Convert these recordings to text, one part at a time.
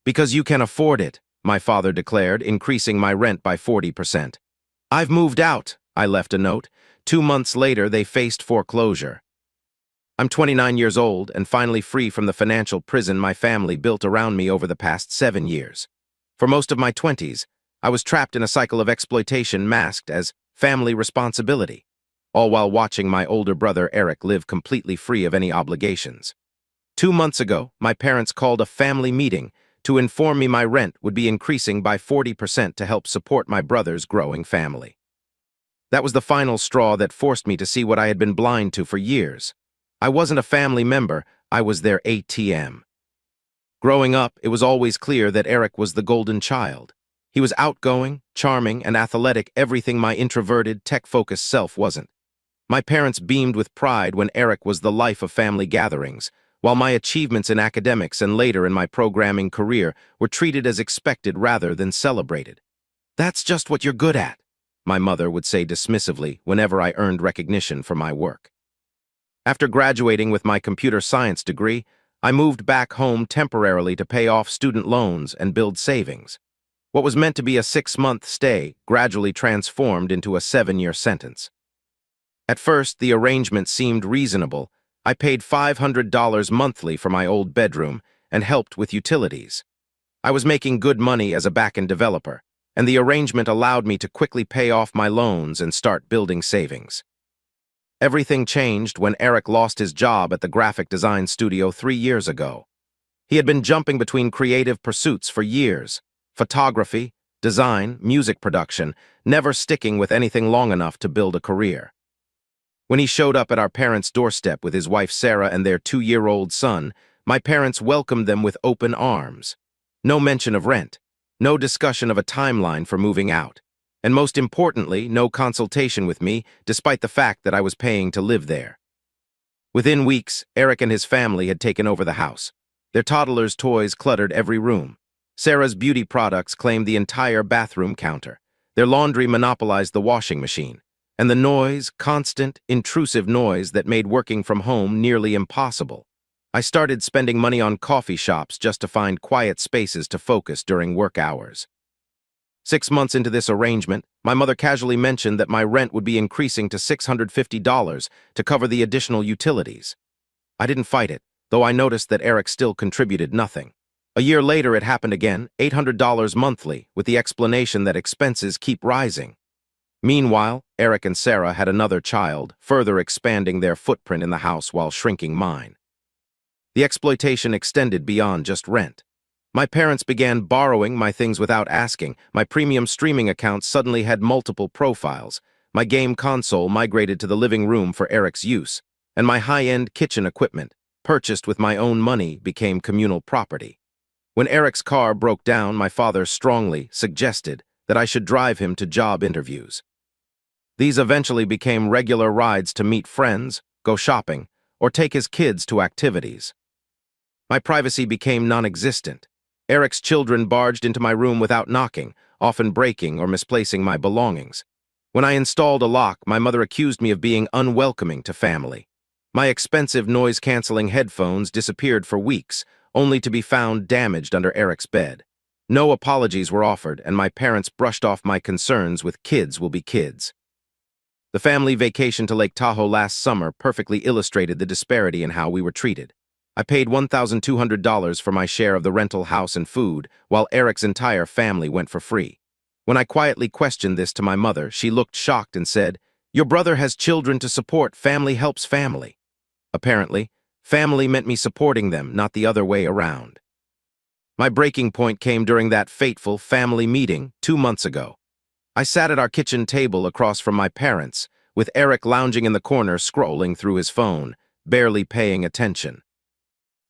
"Because you can afford it," my father declared, increasing my rent by 40%. "I've moved out," I left a note. 2 months later, they faced foreclosure. I'm 29 years old and finally free from the financial prison my family built around me over the past 7 years. For most of my 20s, I was trapped in a cycle of exploitation masked as family responsibility, all while watching my older brother Eric live completely free of any obligations. 2 months ago, my parents called a family meeting to inform me my rent would be increasing by 40% to help support my brother's growing family. That was the final straw that forced me to see what I had been blind to for years. I wasn't a family member, I was their ATM. Growing up, it was always clear that Eric was the golden child. He was outgoing, charming, and athletic, everything my introverted, tech-focused self wasn't. My parents beamed with pride when Eric was the life of family gatherings, while my achievements in academics and later in my programming career were treated as expected rather than celebrated. "That's just what you're good at," my mother would say dismissively whenever I earned recognition for my work. After graduating with my computer science degree, I moved back home temporarily to pay off student loans and build savings. What was meant to be a 6-month stay gradually transformed into a 7-year sentence. At first, the arrangement seemed reasonable. I paid $500 monthly for my old bedroom and helped with utilities. I was making good money as a back-end developer, and the arrangement allowed me to quickly pay off my loans and start building savings. Everything changed when Eric lost his job at the graphic design studio 3 years ago. He had been jumping between creative pursuits for years: photography, design, music production, never sticking with anything long enough to build a career. When he showed up at our parents' doorstep with his wife Sarah and their 2-year-old son, my parents welcomed them with open arms. No mention of rent, no discussion of a timeline for moving out, and most importantly, no consultation with me, despite the fact that I was paying to live there. Within weeks, Eric and his family had taken over the house. Their toddler's toys cluttered every room. Sarah's beauty products claimed the entire bathroom counter. Their laundry monopolized the washing machine. And the noise, constant, intrusive noise that made working from home nearly impossible. I started spending money on coffee shops just to find quiet spaces to focus during work hours. 6 months into this arrangement, my mother casually mentioned that my rent would be increasing to $650 to cover the additional utilities. I didn't fight it, though I noticed that Eric still contributed nothing. A year later, it happened again, $800 monthly, with the explanation that expenses keep rising. Meanwhile, Eric and Sarah had another child, further expanding their footprint in the house while shrinking mine. The exploitation extended beyond just rent. My parents began borrowing my things without asking. My premium streaming account suddenly had multiple profiles. My game console migrated to the living room for Eric's use, and my high-end kitchen equipment, purchased with my own money, became communal property. When Eric's car broke down, my father strongly suggested that I should drive him to job interviews. These eventually became regular rides to meet friends, go shopping, or take his kids to activities. My privacy became non-existent. Eric's children barged into my room without knocking, often breaking or misplacing my belongings. When I installed a lock, my mother accused me of being unwelcoming to family. My expensive noise-canceling headphones disappeared for weeks, only to be found damaged under Eric's bed. No apologies were offered, and my parents brushed off my concerns with "kids will be kids." The family vacation to Lake Tahoe last summer perfectly illustrated the disparity in how we were treated. I paid $1,200 for my share of the rental house and food, while Eric's entire family went for free. When I quietly questioned this to my mother, she looked shocked and said, "Your brother has children to support. Family helps family." Apparently, family meant me supporting them, not the other way around. My breaking point came during that fateful family meeting 2 months ago. I sat at our kitchen table across from my parents, with Eric lounging in the corner scrolling through his phone, barely paying attention.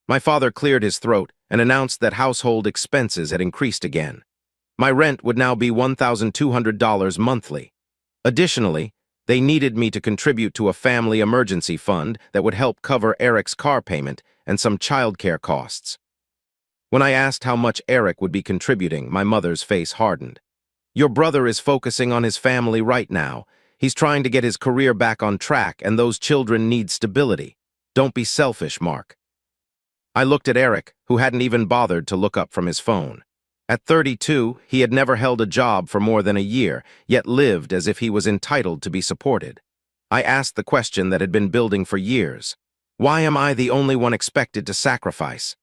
My father cleared his throat and announced that household expenses had increased again. My rent would now be $1,200 monthly. Additionally, they needed me to contribute to a family emergency fund that would help cover Eric's car payment and some childcare costs. When I asked how much Eric would be contributing, my mother's face hardened. "Your brother is focusing on his family right now. He's trying to get his career back on track, and those children need stability. Don't be selfish, Mark." I looked at Eric, who hadn't even bothered to look up from his phone. At 32, he had never held a job for more than a year, yet lived as if he was entitled to be supported. I asked the question that had been building for years. Why am I the only one expected to sacrifice?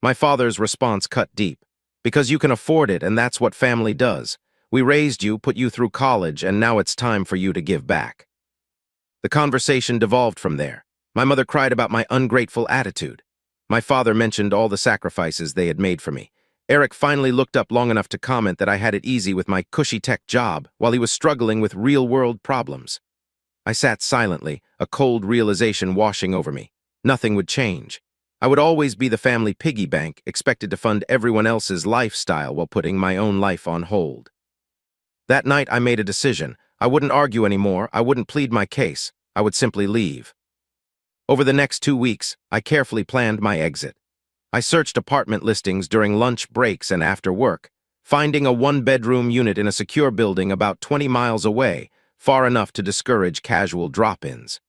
My father's response cut deep. Because you can afford it, and that's what family does. We raised you, put you through college, and now it's time for you to give back. The conversation devolved from there. My mother cried about my ungrateful attitude. My father mentioned all the sacrifices they had made for me. Eric finally looked up long enough to comment that I had it easy with my cushy tech job while he was struggling with real-world problems. I sat silently, a cold realization washing over me. Nothing would change. I would always be the family piggy bank, expected to fund everyone else's lifestyle while putting my own life on hold. That night, I made a decision. I wouldn't argue anymore. I wouldn't plead my case. I would simply leave. Over the next 2 weeks, I carefully planned my exit. I searched apartment listings during lunch breaks and after work, finding a one-bedroom unit in a secure building about 20 miles away, far enough to discourage casual drop-ins.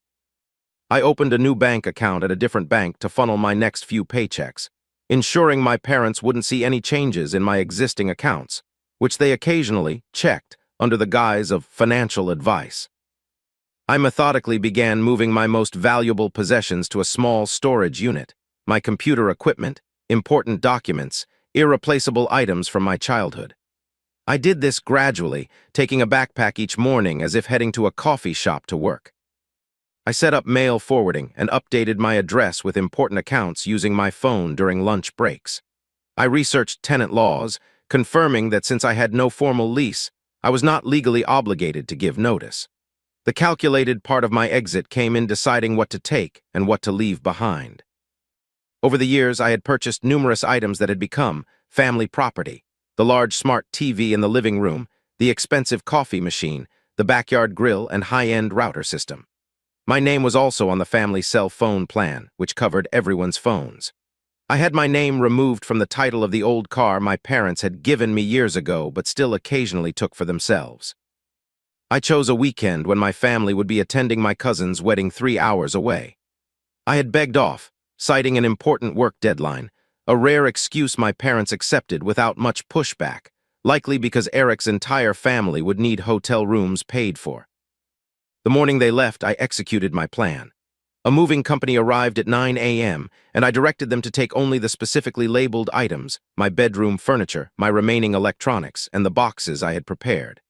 I opened a new bank account at a different bank to funnel my next few paychecks, ensuring my parents wouldn't see any changes in my existing accounts, which they occasionally checked under the guise of financial advice. I methodically began moving my most valuable possessions to a small storage unit, my computer equipment, important documents, irreplaceable items from my childhood. I did this gradually, taking a backpack each morning as if heading to a coffee shop to work. I set up mail forwarding and updated my address with important accounts using my phone during lunch breaks. I researched tenant laws, confirming that since I had no formal lease, I was not legally obligated to give notice. The calculated part of my exit came in deciding what to take and what to leave behind. Over the years, I had purchased numerous items that had become family property: the large smart TV in the living room, the expensive coffee machine, the backyard grill, and high-end router system. My name was also on the family cell phone plan, which covered everyone's phones. I had my name removed from the title of the old car my parents had given me years ago but still occasionally took for themselves. I chose a weekend when my family would be attending my cousin's wedding 3 hours away. I had begged off, citing an important work deadline, a rare excuse my parents accepted without much pushback, likely because Eric's entire family would need hotel rooms paid for. The morning they left, I executed my plan. A moving company arrived at 9 a.m., and I directed them to take only the specifically labeled items, my bedroom furniture, my remaining electronics, and the boxes I had prepared.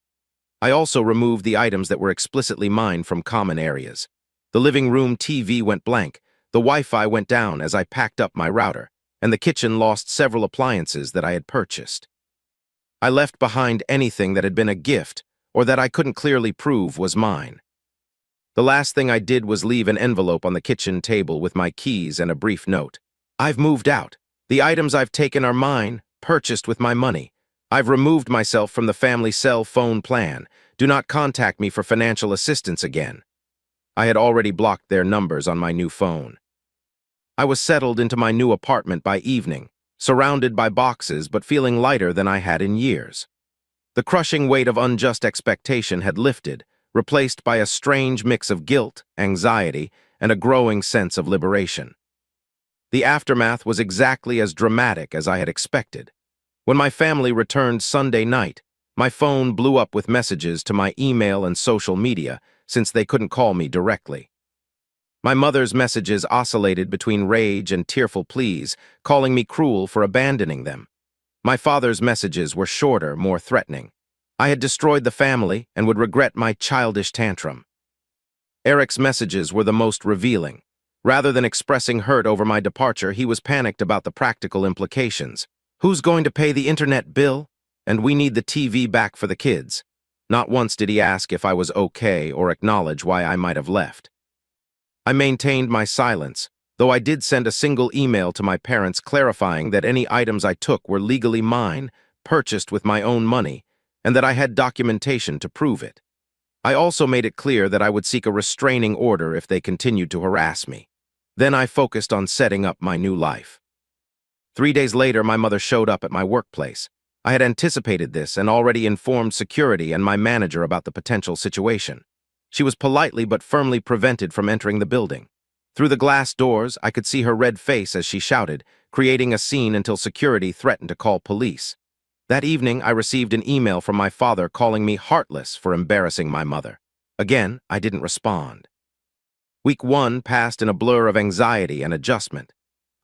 I also removed the items that were explicitly mine from common areas. The living room TV went blank, the Wi-Fi went down as I packed up my router, and the kitchen lost several appliances that I had purchased. I left behind anything that had been a gift or that I couldn't clearly prove was mine. The last thing I did was leave an envelope on the kitchen table with my keys and a brief note. I've moved out. The items I've taken are mine, purchased with my money. I've removed myself from the family cell phone plan. Do not contact me for financial assistance again. I had already blocked their numbers on my new phone. I was settled into my new apartment by evening, surrounded by boxes but feeling lighter than I had in years. The crushing weight of unjust expectation had lifted, replaced by a strange mix of guilt, anxiety, and a growing sense of liberation. The aftermath was exactly as dramatic as I had expected. When my family returned Sunday night, my phone blew up with messages to my email and social media since they couldn't call me directly. My mother's messages oscillated between rage and tearful pleas, calling me cruel for abandoning them. My father's messages were shorter, more threatening. I had destroyed the family and would regret my childish tantrum. Eric's messages were the most revealing. Rather than expressing hurt over my departure, he was panicked about the practical implications. Who's going to pay the internet bill? And we need the TV back for the kids. Not once did he ask if I was okay or acknowledge why I might have left. I maintained my silence, though I did send a single email to my parents clarifying that any items I took were legally mine, purchased with my own money, and that I had documentation to prove it. I also made it clear that I would seek a restraining order if they continued to harass me. Then I focused on setting up my new life. 3 days later, my mother showed up at my workplace. I had anticipated this and already informed security and my manager about the potential situation. She was politely but firmly prevented from entering the building. Through the glass doors, I could see her red face as she shouted, creating a scene until security threatened to call police. That evening, I received an email from my father calling me heartless for embarrassing my mother. Again, I didn't respond. Week 1 passed in a blur of anxiety and adjustment.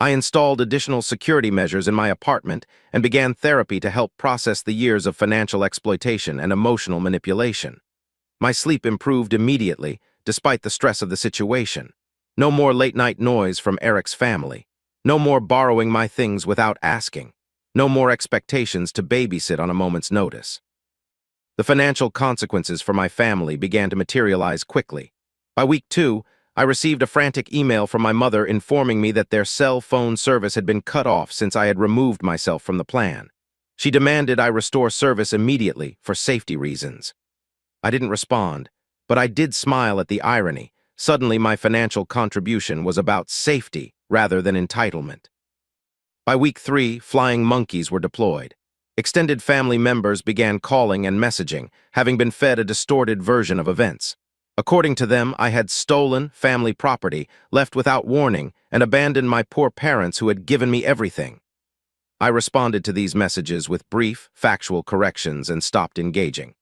I installed additional security measures in my apartment and began therapy to help process the years of financial exploitation and emotional manipulation. My sleep improved immediately, despite the stress of the situation. No more late-night noise from Eric's family. No more borrowing my things without asking. No more expectations to babysit on a moment's notice. The financial consequences for my family began to materialize quickly. By week 2, I received a frantic email from my mother informing me that their cell phone service had been cut off since I had removed myself from the plan. She demanded I restore service immediately for safety reasons. I didn't respond, but I did smile at the irony. Suddenly, my financial contribution was about safety rather than entitlement. By week 3, flying monkeys were deployed. Extended family members began calling and messaging, having been fed a distorted version of events. According to them, I had stolen family property, left without warning, and abandoned my poor parents who had given me everything. I responded to these messages with brief, factual corrections and stopped engaging.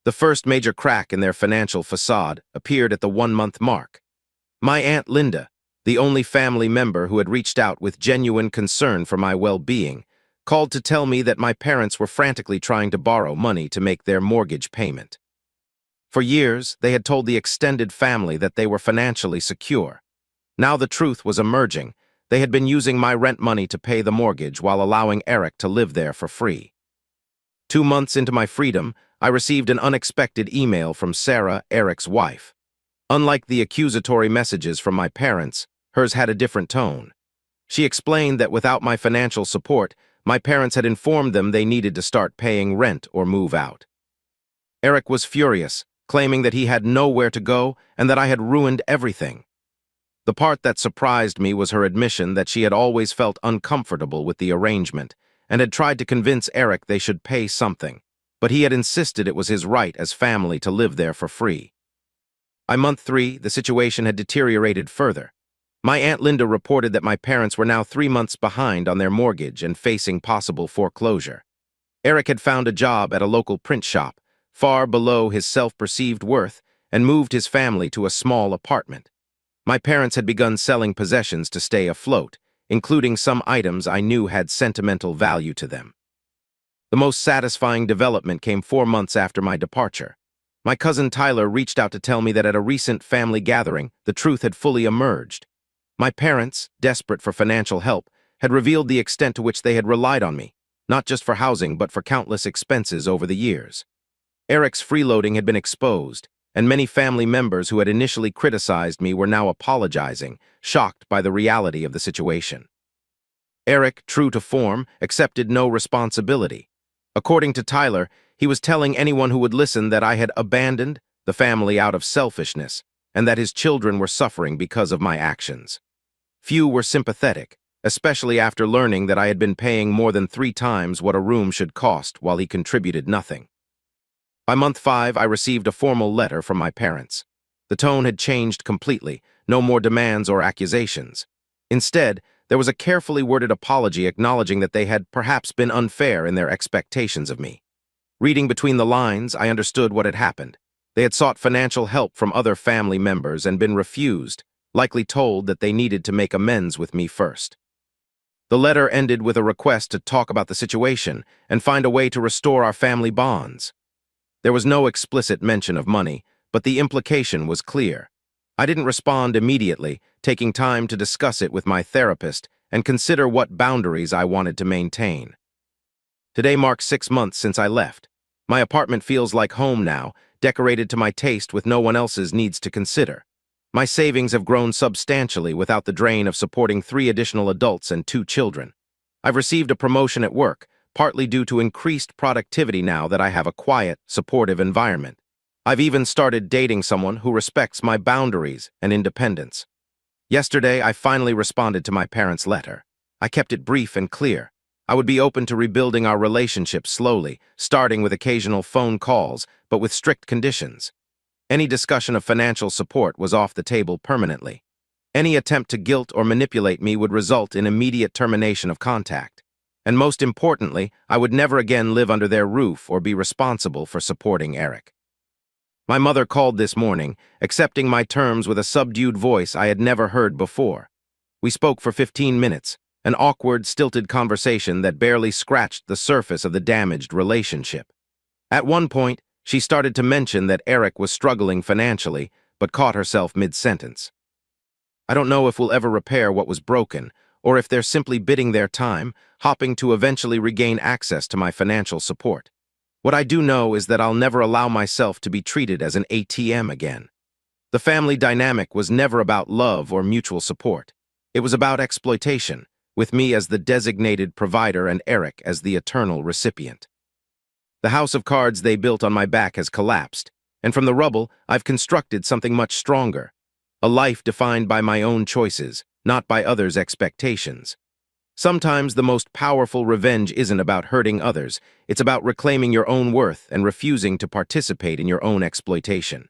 The first major crack in their financial facade appeared at the 1-month mark. My Aunt Linda, the only family member who had reached out with genuine concern for my well-being, called to tell me that my parents were frantically trying to borrow money to make their mortgage payment. For years, they had told the extended family that they were financially secure. Now the truth was emerging. They had been using my rent money to pay the mortgage while allowing Eric to live there for free. 2 months into my freedom, I received an unexpected email from Sarah, Eric's wife. Unlike the accusatory messages from my parents, hers had a different tone. She explained that without my financial support, my parents had informed them they needed to start paying rent or move out. Eric was furious, claiming that he had nowhere to go and that I had ruined everything. The part that surprised me was her admission that she had always felt uncomfortable with the arrangement and had tried to convince Eric they should pay something, but he had insisted it was his right as family to live there for free. By month 3, the situation had deteriorated further. My Aunt Linda reported that my parents were now 3 months behind on their mortgage and facing possible foreclosure. Eric had found a job at a local print shop, far below his self-perceived worth, and moved his family to a small apartment. My parents had begun selling possessions to stay afloat, including some items I knew had sentimental value to them. The most satisfying development came 4 months after my departure. My cousin Tyler reached out to tell me that at a recent family gathering, the truth had fully emerged. My parents, desperate for financial help, had revealed the extent to which they had relied on me, not just for housing but for countless expenses over the years. Eric's freeloading had been exposed, and many family members who had initially criticized me were now apologizing, shocked by the reality of the situation. Eric, true to form, accepted no responsibility. According to Tyler, he was telling anyone who would listen that I had abandoned the family out of selfishness and that his children were suffering because of my actions. Few were sympathetic, especially after learning that I had been paying more than 3 times what a room should cost while he contributed nothing. By month 5, I received a formal letter from my parents. The tone had changed completely, no more demands or accusations. Instead, there was a carefully worded apology acknowledging that they had perhaps been unfair in their expectations of me. Reading between the lines, I understood what had happened. They had sought financial help from other family members and been refused, likely told that they needed to make amends with me first. The letter ended with a request to talk about the situation and find a way to restore our family bonds. There was no explicit mention of money, but the implication was clear. I didn't respond immediately, taking time to discuss it with my therapist and consider what boundaries I wanted to maintain. Today marks 6 months since I left. My apartment feels like home now, decorated to my taste with no one else's needs to consider. My savings have grown substantially without the drain of supporting 3 additional adults and 2 children. I've received a promotion at work, partly due to increased productivity now that I have a quiet, supportive environment. I've even started dating someone who respects my boundaries and independence. Yesterday, I finally responded to my parents' letter. I kept it brief and clear. I would be open to rebuilding our relationship slowly, starting with occasional phone calls, but with strict conditions. Any discussion of financial support was off the table permanently. Any attempt to guilt or manipulate me would result in immediate termination of contact. And most importantly, I would never again live under their roof or be responsible for supporting Eric. My mother called this morning, accepting my terms with a subdued voice I had never heard before. We spoke for 15 minutes, an awkward, stilted conversation that barely scratched the surface of the damaged relationship. At one point, she started to mention that Eric was struggling financially, but caught herself mid-sentence. I don't know if we'll ever repair what was broken, or if they're simply biding their time, hoping to eventually regain access to my financial support. What I do know is that I'll never allow myself to be treated as an ATM again. The family dynamic was never about love or mutual support. It was about exploitation, with me as the designated provider and Eric as the eternal recipient. The house of cards they built on my back has collapsed, and from the rubble, I've constructed something much stronger. A life defined by my own choices, not by others' expectations. Sometimes the most powerful revenge isn't about hurting others, it's about reclaiming your own worth and refusing to participate in your own exploitation.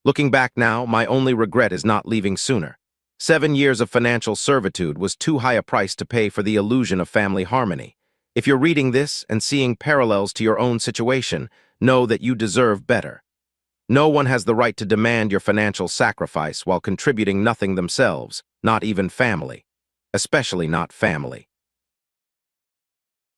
Looking back now, my only regret is not leaving sooner. 7 years of financial servitude was too high a price to pay for the illusion of family harmony. If you're reading this and seeing parallels to your own situation, know that you deserve better. No one has the right to demand your financial sacrifice while contributing nothing themselves, not even family. Especially not family.